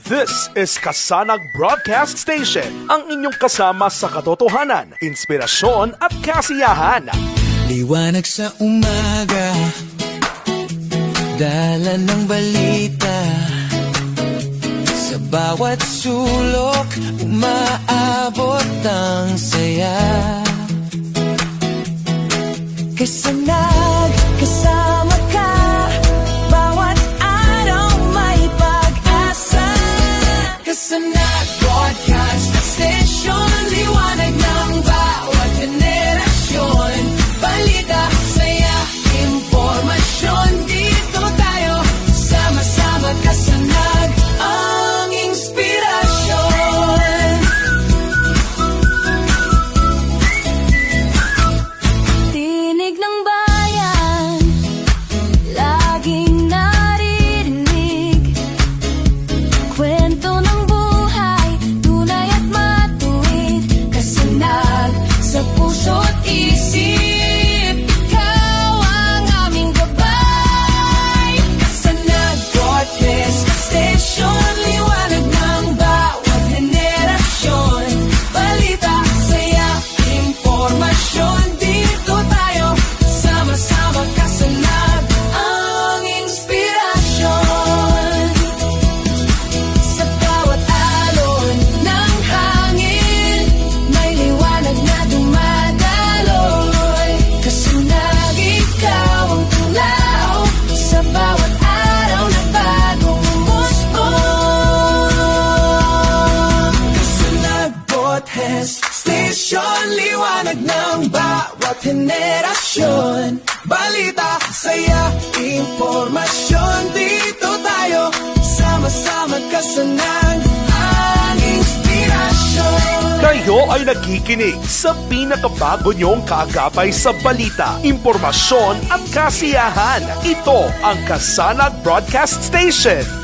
This is Kasanag Broadcast Station, ang inyong kasama sa katotohanan, inspirasyon at kasiyahan. Liwanag sa umaga, dala ng balita. Sa bawat sulok, umaabot ang saya. Kasanag, kasama ka, bawat araw may pag-asa. Kasanag Broadcast Station, liwanag ng bawat henerasyon. Balita, saya, impormasyon, dito tayo, sama-sama. Kasanag ang inspirasyon. Tinig ng bayan, laging naririnig. Kwento ng buhay, tunay at matuwid. Kasanag sa puso't isip, ikaw ang aming gabay. Kasanag Broadcast Station, liwanag ng bawat henerasyon. Balita, saya, impormasyon, dito tayo, sama-sama. Kasanag ang inspirasyon. Sa bawat alon ng hangin, may liwanag na dumadaloy. Kasanag, ikaw ang tulaw sa bawat araw na bagong mundo. Kasanag Broadcast Station, liwanag ng bawat henerasyon. Balita, saya, impormasyon, dito tayo, sama-sama. Kasanag ang inspirasyon. Kayo ay nakikinig sa pinakabago niyong kaagapay sa balita, impormasyon at kasiyahan. Ito ang Kasanag Broadcast Station.